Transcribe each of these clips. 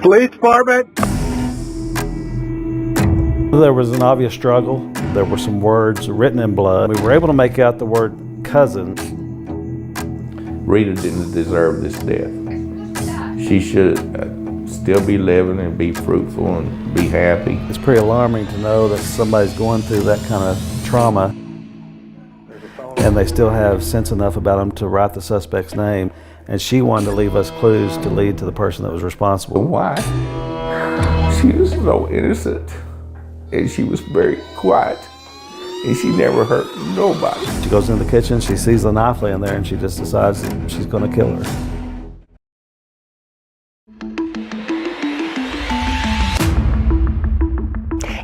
Police department. There was an obvious struggle. There were some words written in blood. We were able to make out the word cousin. Rita didn't deserve this death. She should still be living and be fruitful and be happy. It's pretty alarming to know that somebody's going through that kind of trauma and they still have sense enough about them to write the suspect's name. And she wanted to leave us clues to lead to the person that was responsible. Why? She was so innocent and she was very quiet and she never hurt nobody. She goes in the kitchen, she sees the knife laying there and she just decides that she's going to kill her.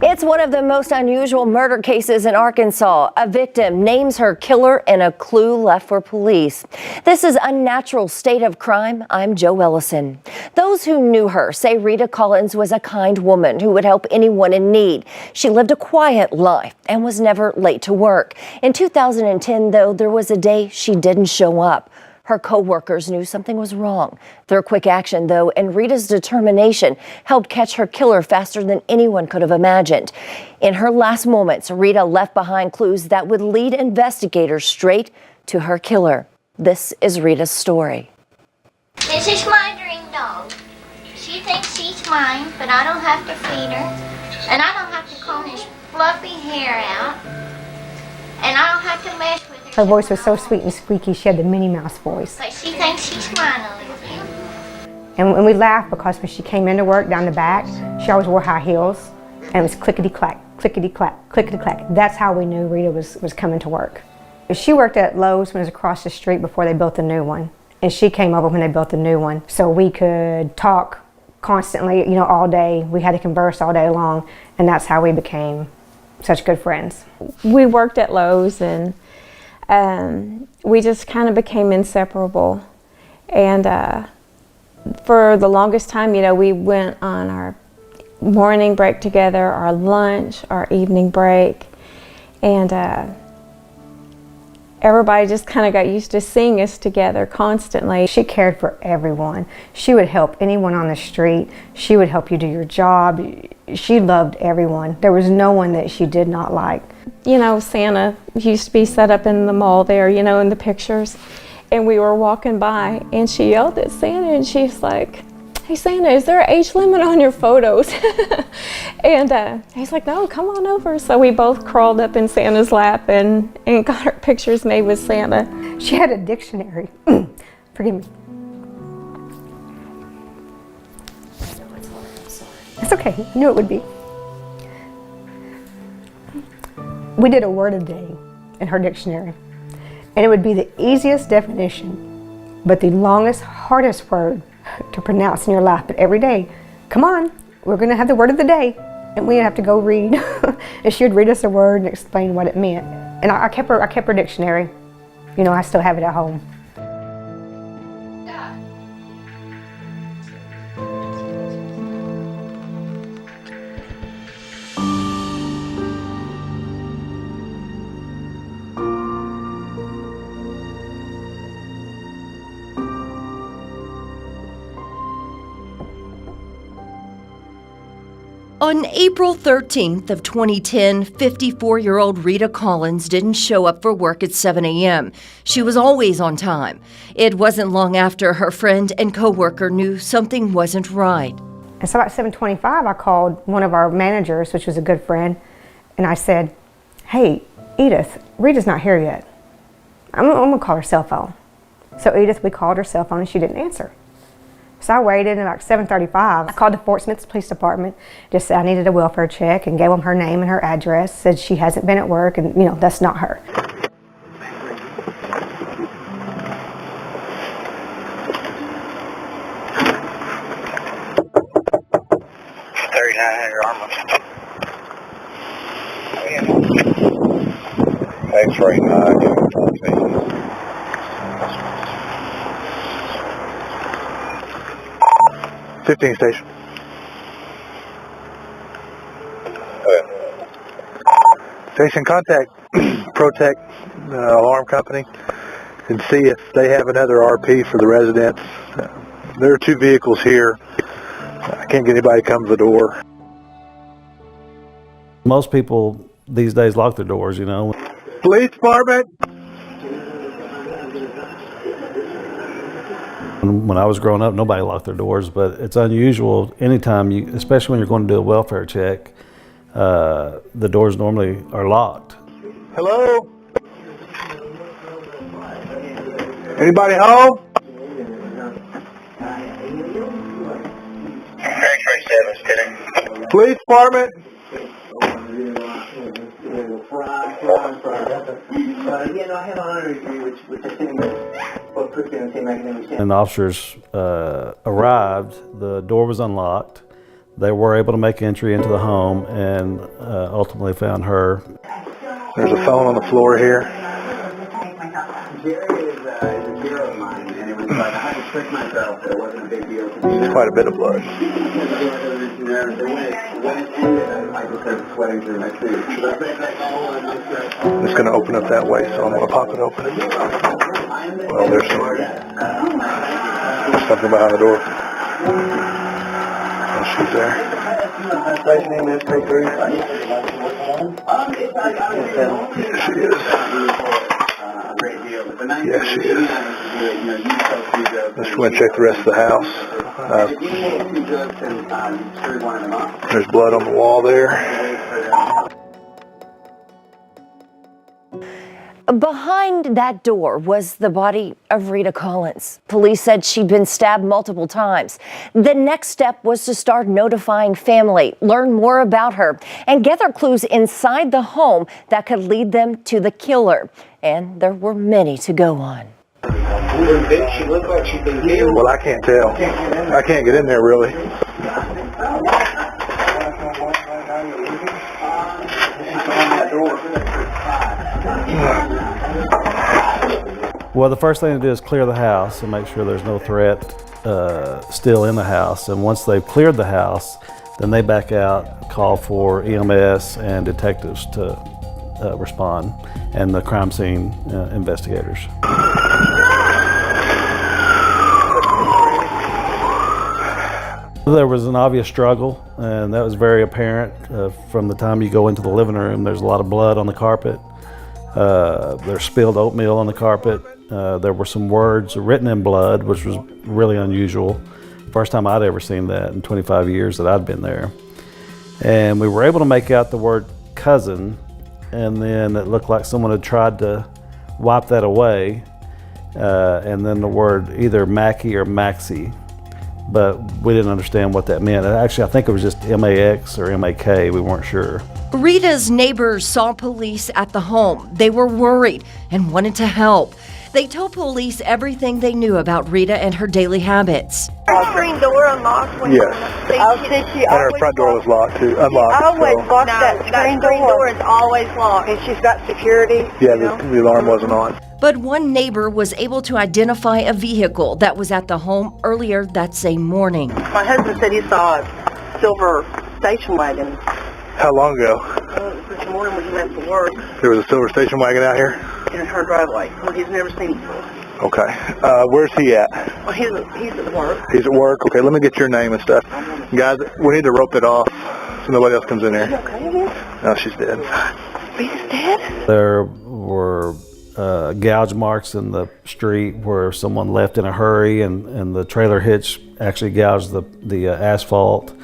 It's one of the most unusual murder cases in Arkansas. A victim names her killer and a clue left for police. This is UnNatural State of Crime. I'm Joe Ellison. Those who knew her say Rita Collins was a kind woman who would help anyone in need. She lived a quiet life and was never late to work. In 2010, though, there was a day she didn't show up. Her co-workers knew something was wrong. Their quick action, though, and Rita's determination helped catch her killer faster than anyone could have imagined. In her last moments, Rita left behind clues that would lead investigators straight to her killer. This is Rita's story. This is my dream dog. She thinks she's mine, but I don't have to feed her. And I don't have to comb his fluffy hair out. And I don't have to mess with her. Her voice was so sweet and squeaky, she had the Minnie Mouse voice. But she thinks she's mine, Olivia. And we laughed because when she came into work down the back, she always wore high heels, and it was clickety-clack, clickety-clack, clickety-clack. That's how we knew Rita was coming to work. She worked at Lowe's when it was across the street before they built the new one. And she came over when they built the new one. So we could talk constantly, you know, all day. We had to converse all day long, and that's how we became such good friends. We worked at Lowe's and we just kind of became inseparable. And for the longest time, you know, we went on our morning break together, our lunch, our evening break, and everybody just kind of got used to seeing us together constantly. She cared for everyone. She would help anyone on the street. She would help you do your job. She loved everyone. There was no one that she did not like. You know, Santa used to be set up in the mall there, you know, in the pictures. And we were walking by and she yelled at Santa and she's like, "Hey Santa, is there an age limit on your photos?" And he's like, "No, come on over." So we both crawled up in Santa's lap and got our pictures made with Santa. She had a dictionary. Forgive me. It's okay, I knew it would be. We did a word a day in her dictionary. And it would be the easiest definition, but the longest, hardest word to pronounce in your life. But every day, come on, we're gonna have the word of the day. And we'd have to go read. And she would read us a word and explain what it meant. And I kept her dictionary. You know, I still have it at home. On April 13th of 2010, 54-year-old Rita Collins didn't show up for work at 7 a.m. She was always on time. It wasn't long after her friend and coworker knew something wasn't right. And so about 7:25, I called one of our managers, which was a good friend, and I said, "Hey, Edith, Rita's not here yet. I'm gonna call her cell phone." So Edith, we called her cell phone and she didn't answer. So I waited, and about 7:35, I called the Fort Smith Police Department, just said I needed a welfare check and gave them her name and her address, said she hasn't been at work and, you know, that's not her. X-ray 9. 15 station. Station, contact Protect Alarm Company and see if they have another RP for the residents. There are two vehicles here. I can't get anybody to come to the door. Most people these days lock their doors, you know. Police department! When I was growing up, nobody locked their doors, but it's unusual anytime you, especially when you're going to do a welfare check, the doors normally are locked. Hello? Anybody home? Police department? And the officers arrived, the door was unlocked. They were able to make entry into the home and ultimately found her. There's a phone on the floor here. Quite a bit of blood. I'm just going to open up that way, so I'm going to pop it open. Well, there's something behind the door. Oh, she's there. Yeah, she is. Yeah, she is. Let's go and check the rest of the house. There's blood on the wall there. Behind that door was the body of Rita Collins. Police said she'd been stabbed multiple times. The next step was to start notifying family, learn more about her, and gather clues inside the home that could lead them to the killer. And there were many to go on. Well, I can't tell. I can't get in there, really. Well, the first thing to do is clear the house and make sure there's no threat still in the house. And once they've cleared the house, then they back out, call for EMS and detectives to respond, and the crime scene investigators. There was an obvious struggle, and that was very apparent from the time you go into the living room. There's a lot of blood on the carpet. There's spilled oatmeal on the carpet. There were some words written in blood, which was really unusual. First time I'd ever seen that in 25 years that I'd been there. And we were able to make out the word cousin, and then it looked like someone had tried to wipe that away. And then the word either Mackie or Maxie, but we didn't understand what that meant. Actually, I think it was just M-A-X or M-A-K, we weren't sure. Rita's neighbors saw police at the home. They were worried and wanted to help. They told police everything they knew about Rita and her daily habits. Her screen door unlocked when Yes. she And her front door was locked too, unlocked. always So, locked that screen door is always locked. And she's got security. yeah, the alarm wasn't on. But one neighbor was able to identify a vehicle that was at the home earlier that same morning. My husband said he saw a silver station wagon How long ago? this morning when he went to work There was a silver station wagon out here? in her driveway. He's never seen it before. Okay. Where's he at? Well, he's at work. He's at work. Okay, let me get your name and stuff. Guys, we need to rope it off so nobody else comes in You here. okay with No, she's dead. it? Rita's dead? There were gouge marks in the street where someone left in a hurry, and the trailer hitch actually gouged the asphalt.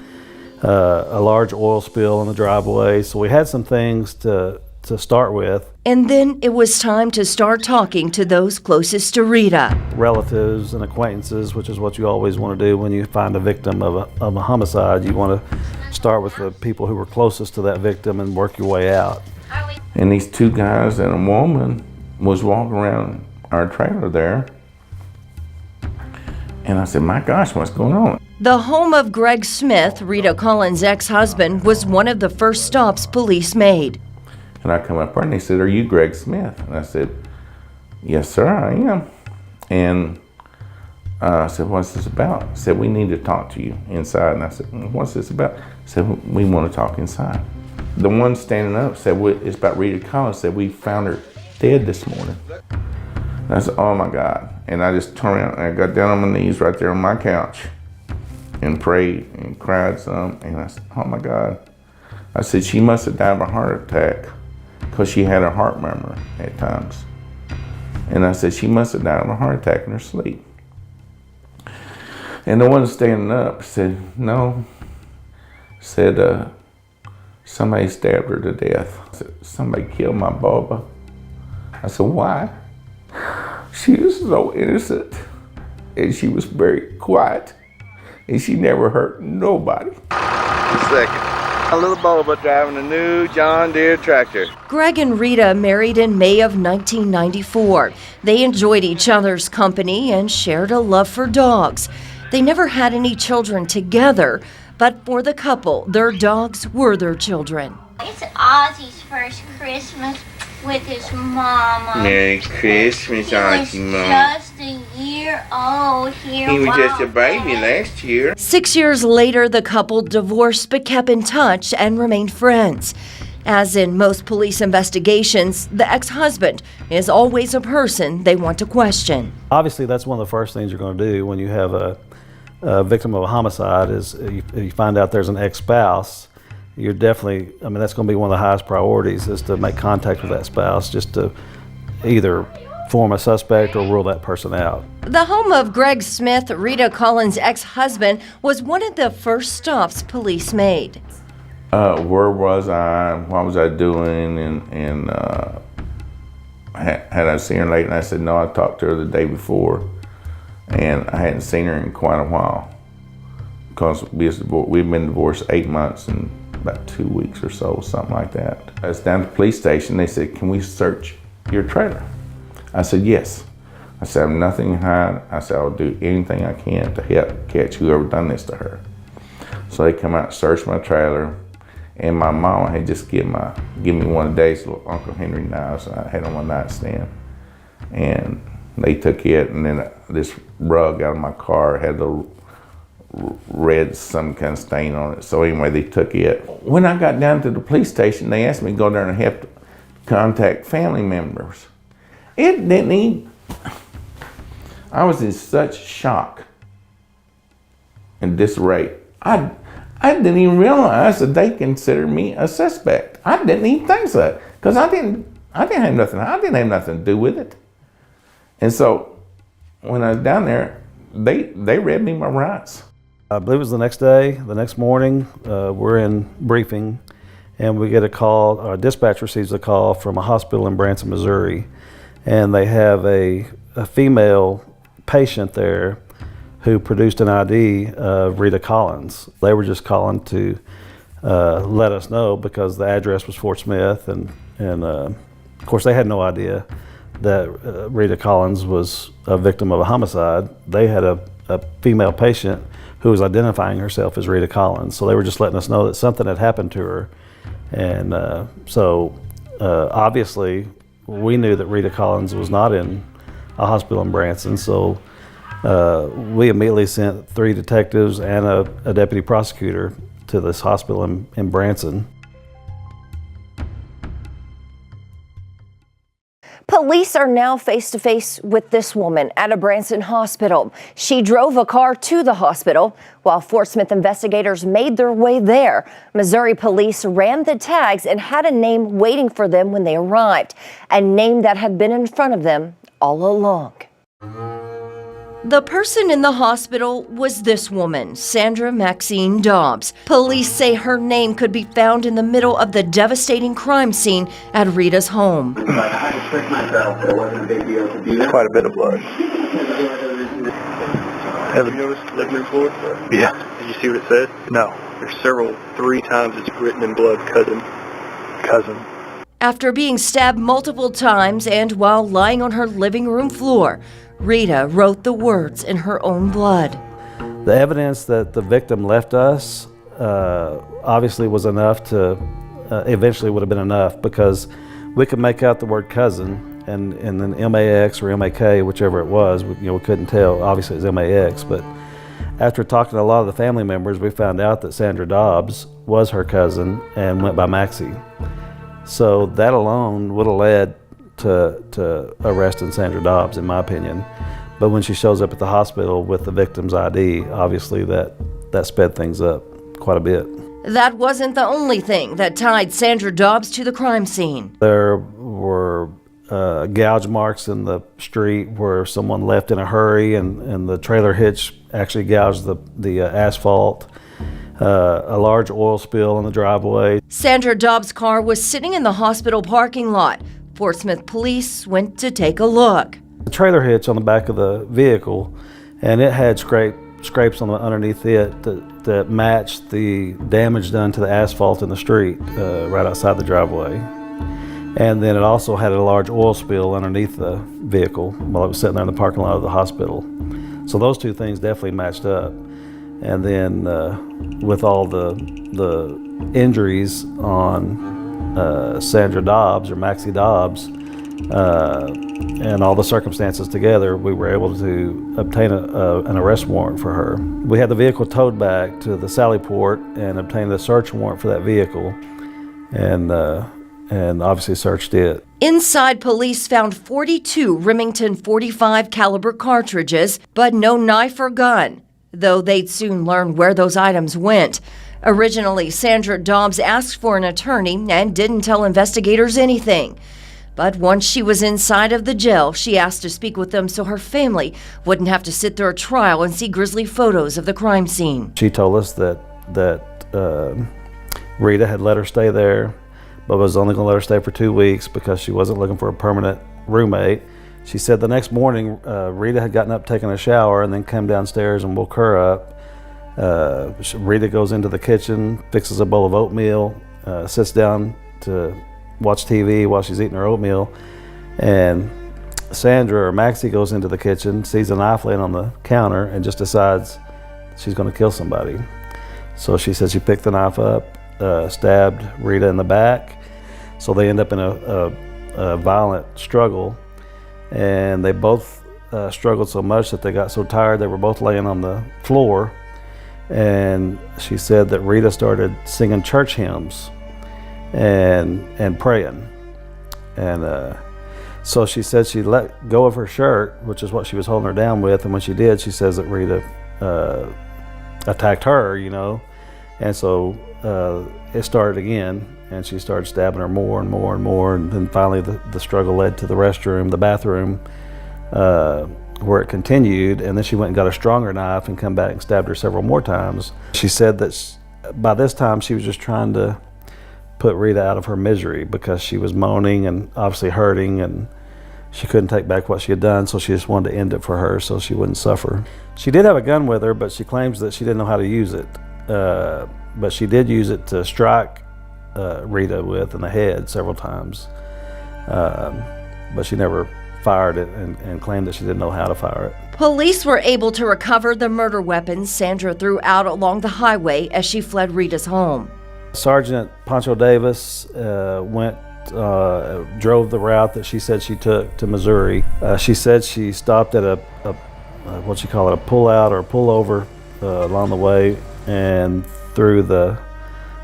A large oil spill in the driveway. So we had some things to start with. And then it was time to start talking to those closest to Rita. Relatives and acquaintances, which is what you always want to do when you find a victim of a homicide. You want to start with the people who were closest to that victim and work your way out. And these two guys and a woman was walking around our trailer there. And I said, my gosh, what's going on? The home of Greg Smith, Rita Collins' ex-husband, was one of the first stops police made. And I come up there and they said, are you Greg Smith? And I said, yes, sir, I am. And I said, what's this about? I said, we need to talk to you inside. And I said, what's this about? I said, we want to talk inside. The one standing up said, it's about Rita Collins. Said, we found her dead this morning. And I said, oh my God. And I just turned around and I got down on my knees right there on my couch. and prayed and cried some. And I said, oh my God. I said, she must have died of a heart attack because she had a heart murmur at times. And I said, she must have died of a heart attack in her sleep. And the one standing up said, no. Said, somebody stabbed her to death. I said, somebody killed my Baba. I said, why? She was so innocent, and she was very quiet, and she never hurt nobody. Second, a little Baba driving a new John Deere tractor. Greg and Rita married in May of 1994. They enjoyed each other's company and shared a love for dogs. They never had any children together, but for the couple, their dogs were their children. It's Ozzy's first Christmas with his mama. Merry Christmas, Ozzy, He was Mom. just a year old here. He was just a baby last year. 6 years later, the couple divorced but kept in touch and remained friends. As in most police investigations, the ex-husband is always a person they want to question. Obviously, that's one of the first things you're going to do when you have a victim of a homicide is you find out there's an ex-spouse. You're definitely, I mean, that's going to be one of the highest priorities is to make contact with that spouse just to either form a suspect or rule that person out. The home of Greg Smith, Rita Collins' ex-husband, was one of the first stops police made. Where was I? What was I doing? And had I seen her late? And I said, no, I talked to her the day before. And I hadn't seen her in quite a while because we've been divorced 8 months and about 2 weeks or so, something like that. I was down at the police station. They said, can we search your trailer? I said, yes. I said, I have nothing to hide. I said, I'll do anything I can to help catch whoever done this to her. So they come out and search my trailer. And my mama had just given me one of Dave's little Uncle Henry knives I had on my nightstand. And they took it, and then this rug out of my car had a red, some kind of stain on it. So anyway, they took it. When I got down to the police station, they asked me to go down and help contact family members. It didn't even, I was in such shock and disarray. I didn't even realize that they considered me a suspect. I didn't even think so, because I didn't have nothing to do with it. And so when I was down there, they read me my rights. I believe it was the next day, the next morning, we're in briefing, and we get a call, our dispatch receives a call from a hospital in Branson, Missouri, and they have a female patient there who produced an ID of Rita Collins. They were just calling to let us know because the address was Fort Smith, and of course they had no idea that Rita Collins was a victim of a homicide. They had a female patient who was identifying herself as Rita Collins. So they were just letting us know that something had happened to her. And so obviously we knew that Rita Collins was not in a hospital in Branson. So we immediately sent 3 detectives and a deputy prosecutor to this hospital in Branson. Police are now face-to-face with this woman at a Branson hospital. She drove a car to the hospital while Fort Smith investigators made their way there. Missouri police ran the tags and had a name waiting for them when they arrived, a name that had been in front of them all along. The person in the hospital was this woman, Sandra Dobbs. Police say her name could be found in the middle of the devastating crime scene at Rita's home. Quite a bit of blood. Have you noticed living report? Yeah. Did you see what it said? No. There's 3 times it's written in blood, cousin. After being stabbed multiple times and while lying on her living room floor, Rita wrote the words in her own blood. The evidence that the victim left us obviously was enough to, eventually would have been enough, because we could make out the word cousin and then M-A-X or M-A-K, whichever it was, we couldn't tell. Obviously it was M-A-X, but after talking to a lot of the family members, we found out that Sandra Dobbs was her cousin and went by Maxie. So that alone would have led to arresting Sandra Dobbs, in my opinion. But when she shows up at the hospital with the victim's ID, obviously that that sped things up quite a bit. That wasn't the only thing that tied Sandra Dobbs to the crime scene. There were gouge marks in the street where someone left in a hurry, and the trailer hitch actually gouged the asphalt. A large oil spill in the driveway. Sandra Dobbs' car was sitting in the hospital parking lot. Fort Smith police went to take a look. The trailer hitch on the back of the vehicle, and it had scrapes on underneath it that matched the damage done to the asphalt in the street right outside the driveway. And then it also had a large oil spill underneath the vehicle while it was sitting there in the parking lot of the hospital. So those two things definitely matched up. And then with all the injuries on Sandra Dobbs, or Maxie Dobbs, and all the circumstances together, we were able to obtain an arrest warrant for her. We had the vehicle towed back to the Sally Port and obtained a search warrant for that vehicle, and obviously searched it. Inside, police found 42 Remington .45 caliber cartridges, but no knife or gun, though they'd soon learn where those items went. Originally, Sandra Dobbs asked for an attorney and didn't tell investigators anything. But once she was inside of the jail, she asked to speak with them so her family wouldn't have to sit through a trial and see grisly photos of the crime scene. She told us that Rita had let her stay there, but was only going to let her stay for 2 weeks because she wasn't looking for a permanent roommate. She said the next morning, Rita had gotten up, taken a shower, and then come downstairs and woke her up. Rita goes into the kitchen, fixes a bowl of oatmeal, sits down to watch TV while she's eating her oatmeal, and Sandra, or Maxie, goes into the kitchen, sees a knife laying on the counter, and just decides she's going to kill somebody. So she said she picked the knife up, stabbed Rita in the back. So they end up in a violent struggle. And they both struggled so much that they got so tired they were both laying on the floor. And she said that Rita started singing church hymns and praying. And so she said she let go of her shirt, which is what she was holding her down with. And when she did, she says that Rita attacked her, And so it started again. And she started stabbing her more and more and more, and then finally the struggle led to the bathroom, where it continued, and then she went and got a stronger knife and come back and stabbed her several more times. She said that by this time she was just trying to put Rita out of her misery because she was moaning and obviously hurting, and she couldn't take back what she had done, so she just wanted to end it for her so she wouldn't suffer. She did have a gun with her, but she claims that she didn't know how to use it. But she did use it to strike Rita with in the head several times, but she never fired it and claimed that she didn't know how to fire it. Police were able to recover the murder weapons Sandra threw out along the highway as she fled Rita's home. Sergeant Pancho Davis drove the route that she said she took to Missouri. She said she stopped at a pull-out or pull-over along the way and threw the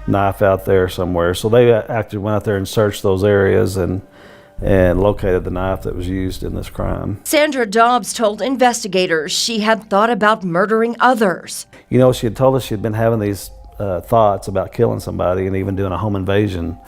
knife out there somewhere. So they actually went out there and searched those areas and located the knife that was used in this crime. Sandra Dobbs told investigators she had thought about murdering others. She had told us she had been having these thoughts about killing somebody and even doing a home invasion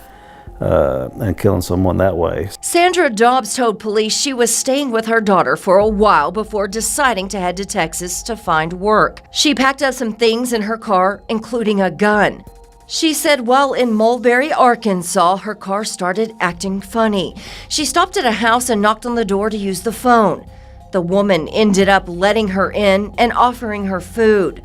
and killing someone that way. Sandra Dobbs told police she was staying with her daughter for a while before deciding to head to Texas to find work. She packed up some things in her car, including a gun. She said while in Mulberry, Arkansas, her car started acting funny. She stopped at a house and knocked on the door to use the phone. The woman ended up letting her in and offering her food.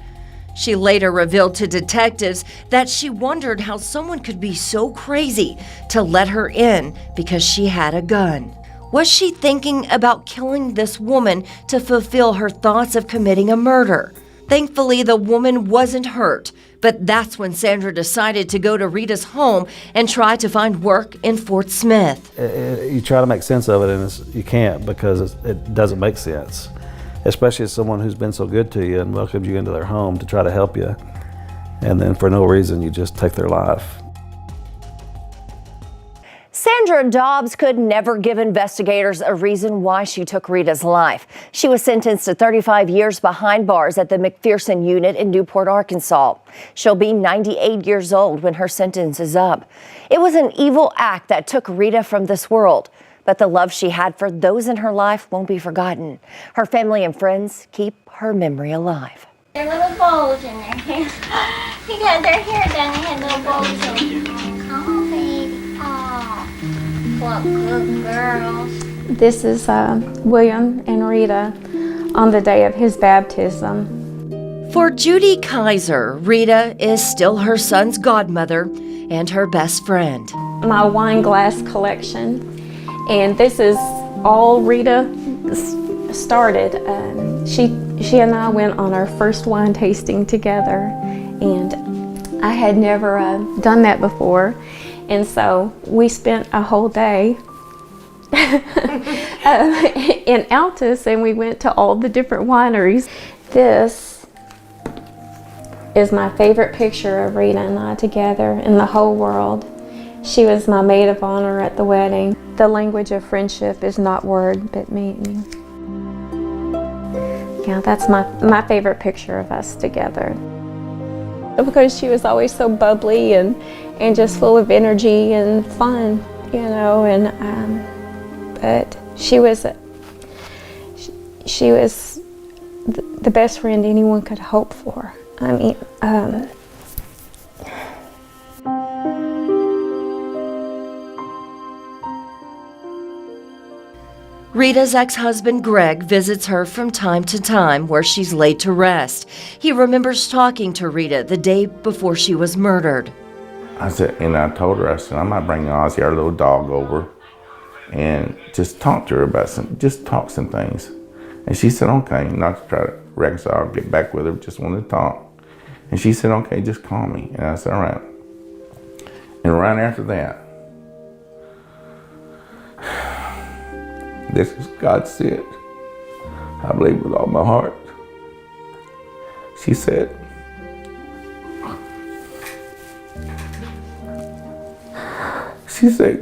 She later revealed to detectives that she wondered how someone could be so crazy to let her in because she had a gun. Was she thinking about killing this woman to fulfill her thoughts of committing a murder? Thankfully, the woman wasn't hurt, but that's when Sandra decided to go to Rita's home and try to find work in Fort Smith. You try to make sense of it, and you can't because it doesn't make sense, especially as someone who's been so good to you and welcomed you into their home to try to help you, and then for no reason you just take their life. Sandra Sandra Dobbs could never give investigators a reason why she took Rita's life. She was sentenced to 35 years behind bars at the McPherson unit in Newport, Arkansas. She'll be 98 years old when her sentence is up. It was an evil act that took Rita from this world, but the love she had for those in her life won't be forgotten. Her family and friends keep her memory alive. Their little bowls in their hair. He had their hair done, they had little bowls in. Come on, baby. Oh, what good girls. This is William and Rita on the day of his baptism. For Judy Kaiser, Rita is still her son's godmother and her best friend. My wine glass collection, and this is all Rita started. She and I went on our first wine tasting together, and I had never done that before, and so we spent a whole day in Altus, and we went to all the different wineries. This is my favorite picture of Rita and I together in the whole world. She was my maid of honor at the wedding. The language of friendship is not word, but meaning. Yeah, that's my favorite picture of us together. Because she was always so bubbly and just full of energy and fun, you know, and but she was the best friend anyone could hope for. I mean, Rita's ex-husband Greg visits her from time to time where she's laid to rest. He remembers talking to Rita the day before she was murdered. I told her, I said, I might bring Ozzy, our little dog, over and just talk to her about some things. And she said, okay, not to try to reconcile or get back with her, just wanted to talk. And she said, okay, just call me. And I said, all right. And right after that, this is God sent. I believe with all my heart. She said,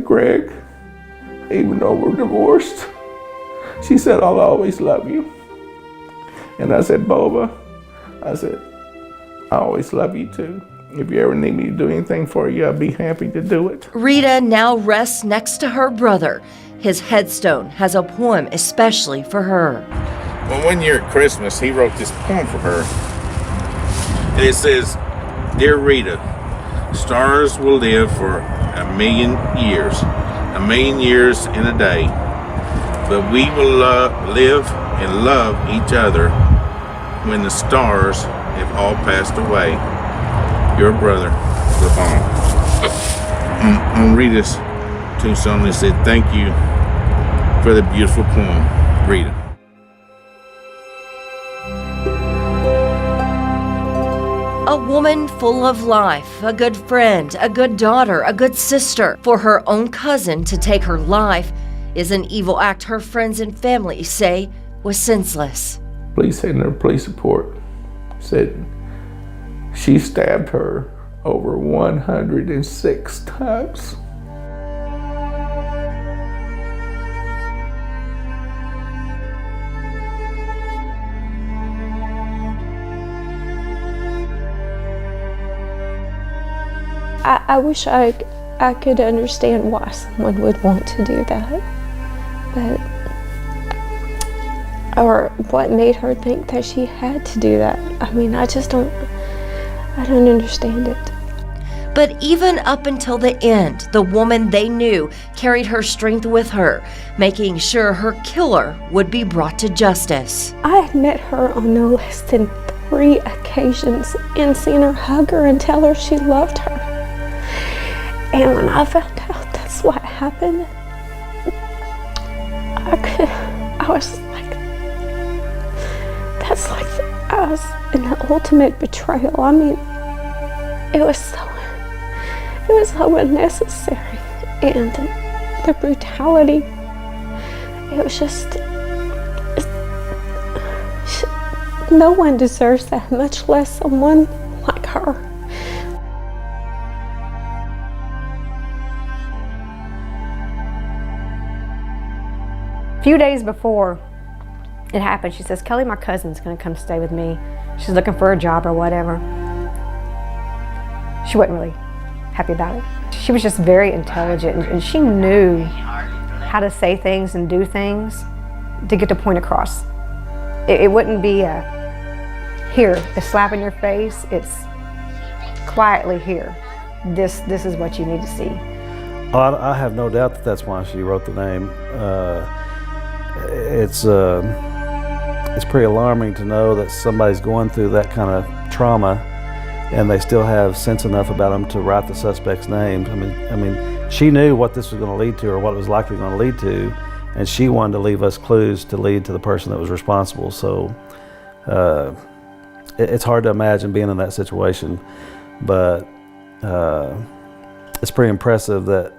Greg, even though we're divorced, she said, I'll always love you. And I said, Boba, I said, I always love you too. If you ever need me to do anything for you, I'll be happy to do it. Rita now rests next to her brother. His headstone has a poem especially for her. Well, one year at Christmas, he wrote this poem for her. And it says, Dear Rita, stars will live for 1,000,000 years in a day. But we will live and love each other when the stars have all passed away. Your brother, LeBon. On Rita's tombstone, it said, thank you for the beautiful poem, Rita. A woman full of life, a good friend, a good daughter, a good sister. For her own cousin to take her life is an evil act her friends and family say was senseless. Police had no police report. Said she stabbed her over 106 times. I wish I could understand why someone would want to do that, or what made her think that she had to do that. I mean, I don't understand it. But even up until the end, the woman they knew carried her strength with her, making sure her killer would be brought to justice. I had met her on no less than 3 occasions and seen her hug her and tell her she loved her. And when I found out that's what happened, I was like, I was in the ultimate betrayal. I mean, it was so unnecessary, and the brutality, it was just, no one deserves that, much less someone like her. few days before it happened, she says, Kelly, my cousin's gonna come stay with me. She's looking for a job or whatever. She wasn't really happy about it. She was just very intelligent, and she knew how to say things and do things to get the point across. It wouldn't be a slap in your face. It's quietly here. This is what you need to see. I have no doubt that that's why she wrote the name. It's pretty alarming to know that somebody's going through that kind of trauma and they still have sense enough about them to write the suspect's name. I mean, she knew what this was going to lead to, or what it was likely going to lead to, and she wanted to leave us clues to lead to the person that was responsible. So it's hard to imagine being in that situation, but it's pretty impressive that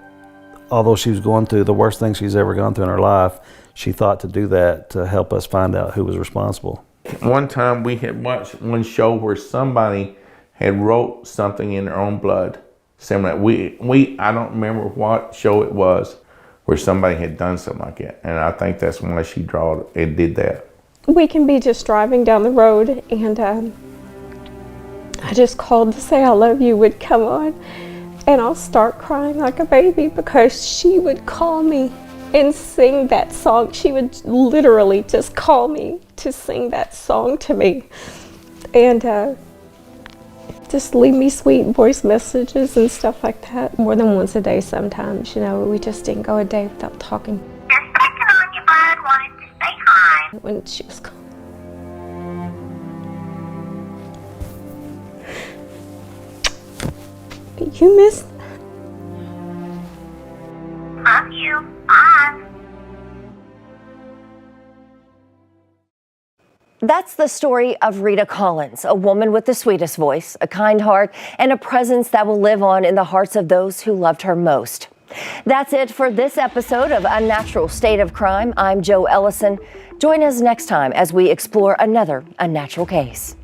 although she was going through the worst thing she's ever gone through in her life, she thought to do that to help us find out who was responsible. One time we had watched one show where somebody had wrote something in their own blood. Similar. I don't remember what show it was where somebody had done something like that. And I think that's why she did that. We can be just driving down the road and I just called to say I love you would come on, and I'll start crying like a baby because she would call me and sing that song. She would literally just call me to sing that song to me and just leave me sweet voice messages and stuff like that. More than once a day sometimes, you know, we just didn't go a day without talking. Your second on your blood wanted to say hi. When she was calling. You missed. Love you. Bye. That's the story of Rita Collins, a woman with the sweetest voice, a kind heart, and a presence that will live on in the hearts of those who loved her most. That's it for this episode of Unnatural State of Crime. I'm Jo Ellison. Join us next time as we explore another unnatural case.